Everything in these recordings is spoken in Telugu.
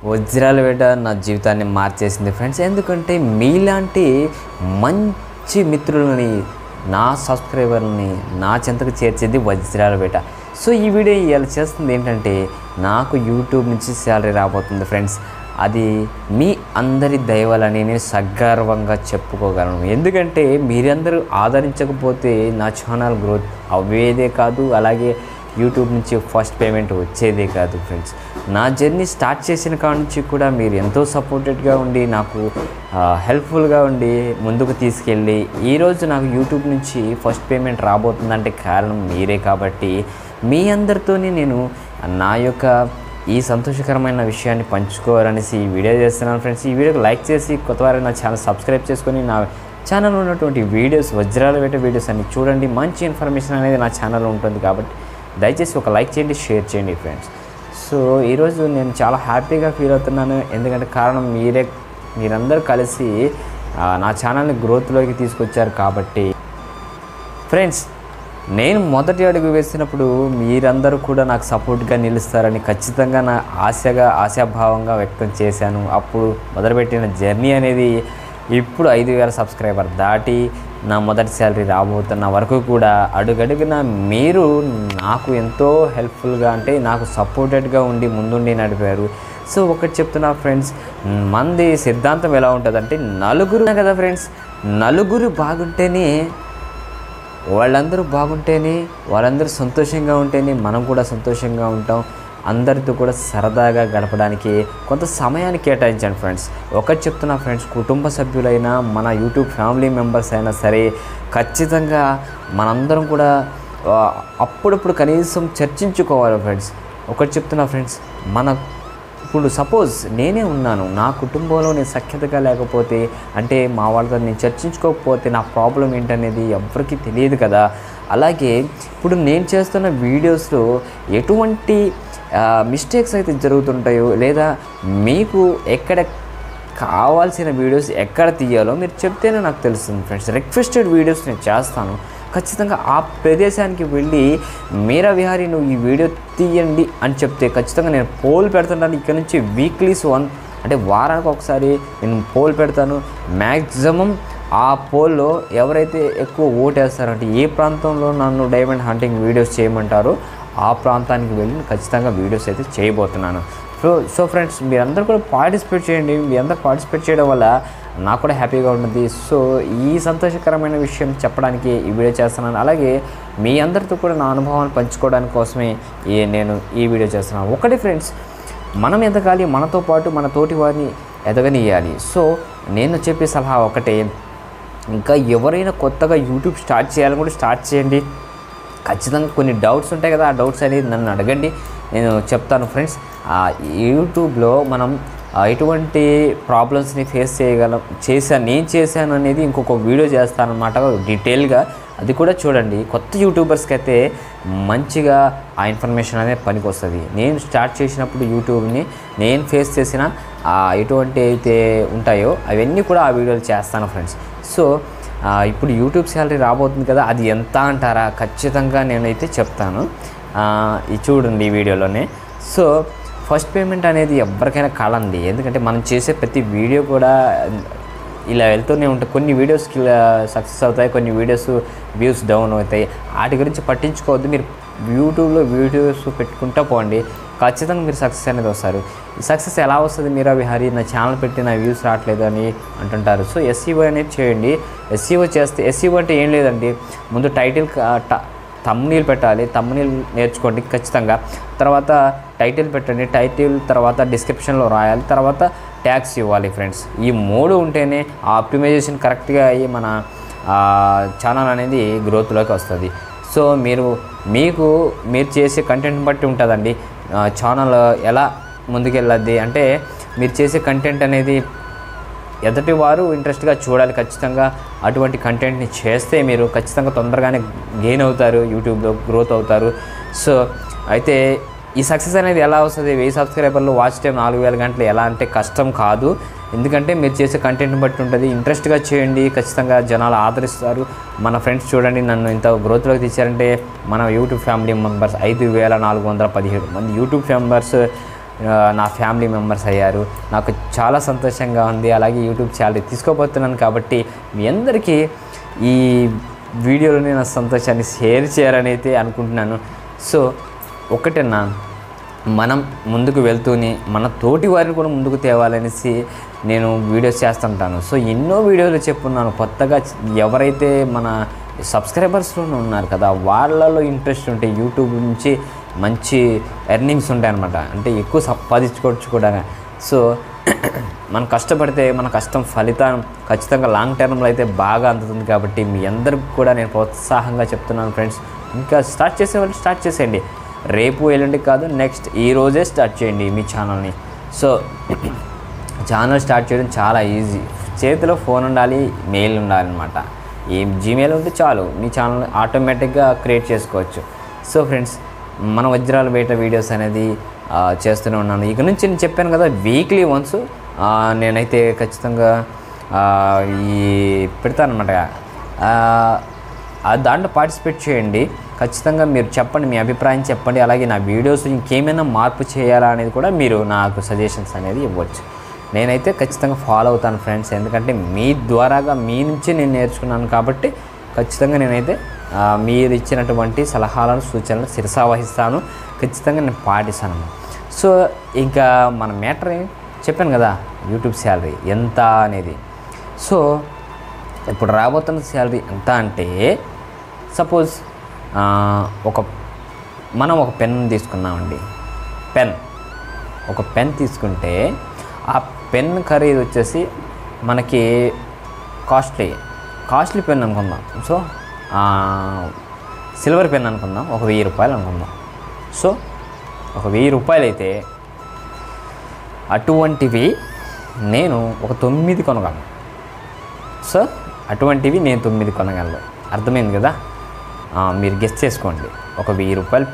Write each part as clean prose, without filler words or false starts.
వజ్రాల వేట నా జీవితాన్ని మార్చేసింది ఫ్రెండ్స్. ఎందుకంటే మీలాంటి మంచి మిత్రులని, నా సబ్స్క్రైబర్లని నా చెంతకు చేర్చేది వజ్రాల వేట. సో ఈ వీడియో ఇలా చేస్తుంది ఏంటంటే, నాకు యూట్యూబ్ నుంచి శాలరీ రాబోతుంది ఫ్రెండ్స్. అది మీ అందరి దయవలని నేను సగర్వంగా చెప్పుకోగలను. ఎందుకంటే మీరందరూ ఆదరించకపోతే నా ఛానల్ గ్రోత్ అవ్వేదే కాదు, అలాగే యూట్యూబ్ నుంచి ఫస్ట్ పేమెంట్ వచ్చేదే కాదు ఫ్రెండ్స్. నా జర్నీ స్టార్ట్ చేసిన కాడ నుంచి కూడా మీరు ఎంతో సపోర్టెడ్గా ఉండి, నాకు హెల్ప్ఫుల్గా ఉండి ముందుకు తీసుకెళ్ళి ఈరోజు నాకు యూట్యూబ్ నుంచి ఫస్ట్ పేమెంట్ రాబోతుందంటే కారణం మీరే. కాబట్టి మీ అందరితోనే నేను నా యొక్క ఈ సంతోషకరమైన విషయాన్ని పంచుకోవాలనేసి ఈ వీడియో చేస్తున్నాను ఫ్రెండ్స్. ఈ వీడియోకి లైక్ చేసి కొత్తవారు నా ఛానల్ సబ్స్క్రైబ్ చేసుకొని నా ఛానల్లో ఉన్నటువంటి వీడియోస్, వజ్రాల వేట వీడియోస్ అన్ని చూడండి. మంచి ఇన్ఫర్మేషన్ అనేది నా ఛానల్లో ఉంటుంది కాబట్టి దయచేసి ఒక లైక్ చేయండి, షేర్ చేయండి ఫ్రెండ్స్. సో ఈరోజు నేను చాలా హ్యాపీగా ఫీల్ అవుతున్నాను. ఎందుకంటే కారణం మీరందరూ కలిసి నా ఛానల్ని గ్రోత్లోకి తీసుకొచ్చారు. కాబట్టి ఫ్రెండ్స్, నేను మొదటి అడుగు వేసినప్పుడు మీరందరూ కూడా నాకు సపోర్ట్గా నిలుస్తారని ఖచ్చితంగా నా ఆశాభావంగా వ్యక్తం చేశాను. అప్పుడు మొదలుపెట్టిన జర్నీ అనేది ఇప్పుడు 5,000 సబ్స్క్రైబర్ దాటి నా మొదటి శాలరీ రాబోతున్న వరకు కూడా అడుగడుగున మీరు నాకు ఎంతో హెల్ప్ఫుల్గా, అంటే నాకు సపోర్టెడ్గా ఉండి ముందుండి నడిపారు. సో ఒకటి చెప్తున్నా ఫ్రెండ్స్, మంది సిద్ధాంతం ఎలా ఉంటుందంటే, నలుగురు కదా ఫ్రెండ్స్, నలుగురు బాగుంటేనే, వాళ్ళందరూ బాగుంటేనే, వాళ్ళందరూ సంతోషంగా ఉంటేనే మనం కూడా సంతోషంగా ఉంటాం. అందరితో కూడా సరదాగా గడపడానికి కొంత సమయాన్ని కేటాయించండి ఫ్రెండ్స్. ఒకటి చెప్తున్నా ఫ్రెండ్స్, కుటుంబ సభ్యులైనా మన యూట్యూబ్ ఫ్యామిలీ మెంబర్స్ అయినా సరే ఖచ్చితంగా మనందరం కూడా అప్పుడప్పుడు కనీసం చర్చించుకోవాలి ఫ్రెండ్స్. ఒకటి చెప్తున్నా ఫ్రెండ్స్, ఇప్పుడు సపోజ్ నేనే ఉన్నాను, నా కుటుంబంలో నేను సఖ్యతగా లేకపోతే, అంటే మా వాళ్ళతో నేను చర్చించుకోకపోతే నా ప్రాబ్లం ఏంటనేది ఎవరికి తెలియదు కదా. అలాగే ఇప్పుడు నేను చేస్తున్న వీడియోస్లో ఎటువంటి మిస్టేక్స్ అయితే జరుగుతుంటాయో, లేదా మీకు ఎక్కడ కావాల్సిన వీడియోస్ ఎక్కడ తీయాలో మీరు చెప్తేనే నాకు తెలుస్తుంది ఫ్రెండ్స్. రిక్వెస్టెడ్ వీడియోస్ నేను చేస్తాను. ఖచ్చితంగా ఆ ప్రదేశానికి వెళ్ళి మీరా విహారీ నువ్వు ఈ వీడియో తీయండి అని చెప్తే ఖచ్చితంగా నేను పోల్ పెడుతుంటాను. ఇక్కడ నుంచి వీక్లీస్ అంటే వారానికి ఒకసారి నేను పోల్ పెడతాను. మ్యాక్సిమం ఆ పోల్లో ఎవరైతే ఎక్కువ ఓటేస్తారంటే, ఏ ప్రాంతంలో నన్ను డైమండ్ హంటింగ్ వీడియోస్ చేయమంటారో ఆ ప్రాంతానికి వెళ్ళి ఖచ్చితంగా వీడియోస్ అయితే చేయబోతున్నాను. సో ఫ్రెండ్స్, మీరందరూ కూడా పార్టిసిపేట్ చేయండి. మీ అందరూ పార్టిసిపేట్ చేయడం వల్ల నాకు కూడా హ్యాపీగా ఉంటుంది. సో ఈ సంతోషకరమైన విషయం చెప్పడానికి ఈ వీడియో చేస్తున్నాను. అలాగే మీ అందరితో కూడా నా అనుభవాన్ని పంచుకోవడానికి కోసమే నేను ఈ వీడియో చేస్తున్నాను. ఒకటి ఫ్రెండ్స్, మనం ఎదగాలి, మనతో పాటు మన తోటి వారిని ఎదగనియాలి. సో నేను చెప్పే సలహా ఒకటే, ఇంకా ఎవరైనా కొత్తగా యూట్యూబ్ స్టార్ట్ చేయాలని కూడా స్టార్ట్ చేయండి. ఖచ్చితంగా కొన్ని డౌట్స్ ఉంటాయి కదా, ఆ డౌట్స్ అనేది నన్ను అడగండి, నేను చెప్తాను ఫ్రెండ్స్. యూట్యూబ్లో మనం ఎటువంటి ప్రాబ్లమ్స్ని ఫేస్ నేను చేశాను అనేది ఇంకొక వీడియో చేస్తాను అన్నమాట డీటెయిల్గా. అది కూడా చూడండి. కొత్త యూట్యూబర్స్కి అయితే మంచిగా ఆ ఇన్ఫర్మేషన్ అనేది పనికి వస్తుంది. నేను స్టార్ట్ చేసినప్పుడు యూట్యూబ్ని నేను ఫేస్ చేసిన ఎటువంటి అయితే ఉంటాయో అవన్నీ కూడా ఆ వీడియోలు చేస్తాను ఫ్రెండ్స్. సో ఇప్పుడు యూట్యూబ్ శాలరీ రాబోతుంది కదా, అది ఎంత అంటారా? ఖచ్చితంగా నేనైతే చెప్తాను. ఇది చూడండి ఈ వీడియోలోనే. సో ఫస్ట్ పేమెంట్ అనేది ఎవరికైనా కాలండి. ఎందుకంటే మనం చేసే ప్రతి వీడియో కూడా ఇలా వెళ్తూనే ఉంటాయి. కొన్ని వీడియోస్కి సక్సెస్ అవుతాయి, కొన్ని వీడియోస్ వ్యూస్ డౌన్ అవుతాయి. వాటి గురించి పట్టించుకోవద్దు. మీరు యూట్యూబ్లో వీడియోస్ పెట్టుకుంటూ పోండి, ఖచ్చితంగా మీరు సక్సెస్ అనేది వస్తారు. ఈ సక్సెస్ ఎలా వస్తుంది? మీరా విహారీ నా ఛానల్ పెట్టి నా వ్యూస్ రావట్లేదు అని అంటుంటారు. సో ఎస్ఈఓ అనేది చేయండి. ఎస్ఈఓ చేస్తే, ఎస్ఈఓ అంటే ఏం లేదండి, ముందు టైటిల్ థంబ్నెయిల్ పెట్టాలి. థంబ్నెయిల్ నేర్చుకోండి ఖచ్చితంగా. తర్వాత టైటిల్ పెట్టండి. టైటిల్ తర్వాత డిస్క్రిప్షన్లో రాయాలి. తర్వాత ట్యాగ్స్ ఇవ్వాలి ఫ్రెండ్స్. ఈ 3 ఉంటేనే ఆ ఆప్టిమైజేషన్ కరెక్ట్గా అయ్యి మన ఛానల్ అనేది గ్రోత్లోకి వస్తుంది. సో మీరు చేసే కంటెంట్ బట్టి ఉంటుందండి ఛానల్ ఎలా ముందుకెళ్ళద్ది. అంటే మీరు చేసే కంటెంట్ అనేది ఎదుటి వారు ఇంట్రెస్ట్గా చూడాలి. ఖచ్చితంగా అటువంటి కంటెంట్ని చేస్తే మీరు ఖచ్చితంగా తొందరగానే గెయిన్ అవుతారు, యూట్యూబ్లో గ్రోత్ అవుతారు. సో అయితే ఈ సక్సెస్ అనేది ఎలా వస్తుంది? 1000 సబ్స్క్రైబర్లు, వాచ్ టైం 4000 గంటలు ఎలా అంటే కష్టం కాదు. ఎందుకంటే మీరు చేసే కంటెంట్ని బట్టి ఉంటుంది. ఇంట్రెస్ట్గా చేయండి, ఖచ్చితంగా జనాలు ఆదరిస్తారు. మన ఫ్రెండ్స్ చూడండి నన్ను ఇంత గ్రోత్లోకి తెచ్చారంటే మన యూట్యూబ్ ఫ్యామిలీ మెంబర్స్ 5417 మంది యూట్యూబ్ మెంబర్స్ నా ఫ్యామిలీ మెంబర్స్ అయ్యారు. నాకు చాలా సంతోషంగా ఉంది. అలాగే యూట్యూబ్ ఛానల్ తీసుకోబోతున్నాను కాబట్టి మీ అందరికీ ఈ వీడియోలోనే నా సంతోషాన్ని షేర్ చేయాలని అయితే అనుకుంటున్నాను. సో ఒకటేనా, మనం ముందుకు వెళ్తూనే మన తోటి వారిని కూడా ముందుకు తేవాలనేసి నేను వీడియోస్ చేస్తుంటాను. సో ఎన్నో వీడియోలు చెప్పున్నాను. కొత్తగా ఎవరైతే మన సబ్స్క్రైబర్స్లోనే ఉన్నారు కదా, వాళ్ళలో ఇంట్రెస్ట్ ఉంటే యూట్యూబ్ నుంచి మంచి ఎర్నింగ్స్ ఉంటాయన్నమాట. అంటే ఎక్కువ సంపాదించుకోవచ్చు కూడా. సో మనం కష్టపడితే మన కష్టం ఫలితం ఖచ్చితంగా లాంగ్ టర్మ్లో అయితే బాగా అందుతుంది. కాబట్టి మీ అందరికి కూడా నేను ప్రోత్సాహంగా చెప్తున్నాను ఫ్రెండ్స్. ఇంకా స్టార్ట్ చేసేవాళ్ళు స్టార్ట్ చేసేయండి. రేపు ఎల్లుండి కాదు, నెక్స్ట్ ఈ రోజే స్టార్ట్ చేయండి మీ ఛానల్ని. సో ఛానల్ స్టార్ట్ చేయడం చాలా ఈజీ. చేతిలో ఫోన్ ఉండాలి, మెయిల్ ఉండాలన్నమాట. ఈ జీమెయిల్ ఉంటే చాలు, మీ ఛానల్ ఆటోమేటిక్గా క్రియేట్ చేసుకోవచ్చు. సో ఫ్రెండ్స్, మన వజ్రాల వేట వీడియోస్ అనేది చేస్తూనే ఉన్నాను. ఇక నుంచి నేను చెప్పాను కదా, వీక్లీ వన్స్ నేనైతే ఖచ్చితంగా ఈ పెడతానమాట. దాంట్లో పార్టిసిపేట్ చేయండి. ఖచ్చితంగా మీరు చెప్పండి, మీ అభిప్రాయం చెప్పండి. అలాగే నా వీడియోస్ ఇంకేమైనా మార్పు చేయాలా అనేది కూడా మీరు నాకు సజెషన్స్ అనేది ఇవ్వచ్చు. నేనైతే ఖచ్చితంగా ఫాలో అవుతాను ఫ్రెండ్స్. ఎందుకంటే మీ ద్వారాగా మీ నుంచి నేను నేర్చుకున్నాను కాబట్టి ఖచ్చితంగా నేనైతే మీరు ఇచ్చినటువంటి సలహాలను సూచనలు శిరసావహిస్తాను. ఖచ్చితంగా నేను పాటిస్తాను. సో ఇంకా మన మ్యాటర్ చెప్పాను కదా, యూట్యూబ్ శాలరీ ఎంత అనేది. సో ఇప్పుడు రాబోతున్న శాలరీ ఎంత అంటే, సపోజ్ మనం ఒక పెన్ తీసుకున్నామండి. ఒక పెన్ తీసుకుంటే ఆ పెన్ ఖరీదు వచ్చేసి మనకి కాస్ట్లీ పెన్ అనుకుందాం. సో సిల్వర్ పెన్ అనుకుందాం, ఒక 1000 రూపాయలు అనుకుందాం. సో ఒక 1000 రూపాయలు అయితే అటువంటివి నేను ఒక 9 కొనగలను. సో అటువంటివి నేను 9 కొనగలను. అర్థమైంది కదా? మీరు గెస్ చేసుకోండి. ఒక 1000 రూపాయలు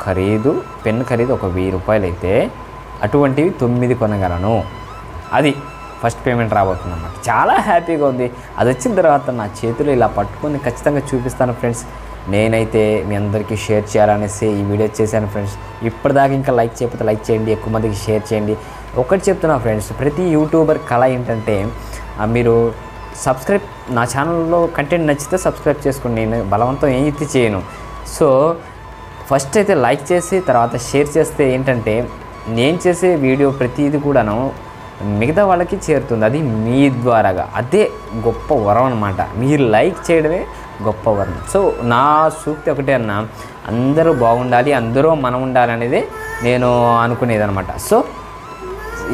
ఖరీదు, పెన్ ఖరీదు ఒక 1000 రూపాయలు అయితే అటువంటివి 9 కొనగలను. అది ఫస్ట్ పేమెంట్ రాబోతుంది అన్నమాట. చాలా హ్యాపీగా ఉంది. అది వచ్చిన తర్వాత నా చేతిలో ఇలా పట్టుకొని ఖచ్చితంగా చూపిస్తాను ఫ్రెండ్స్. నేనైతే మీ అందరికీ షేర్ చేయాలనేసి ఈ వీడియో చేశాను ఫ్రెండ్స్. ఇప్పటిదాకా ఇంకా లైక్ చేయకపోతే లైక్ చేయండి, ఎక్కువ మందికి షేర్ చేయండి. ఒకటి చెప్తున్నా ఫ్రెండ్స్, ప్రతి యూట్యూబర్ కళ ఏంటంటే మీరు సబ్స్క్రైబ్, నా ఛానల్లో కంటెంట్ నచ్చితే సబ్స్క్రైబ్ చేసుకోండి. నేను బలవంతం ఏం అయితే చేయను. సో ఫస్ట్ అయితే లైక్ చేసి తర్వాత షేర్ చేస్తే ఏంటంటే నేను చేసే వీడియో ప్రతిదీ కూడాను మిగతా వాళ్ళకి చేరుతుంది. అది మీ ద్వారాగా. అదే గొప్ప వరం అన్నమాట. మీరు లైక్ చేయడమే గొప్ప వరం. సో నా సూక్తి ఒకటే అన్న, అందరూ బాగుండాలి, అందరూ మనం ఉండాలి అనేది నేను అనుకునేది అనమాట. సో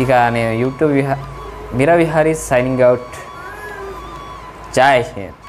ఇక నేను యూట్యూబ్ మీరా విహారీ సైనింగ్ అవుట్. జై హింద్.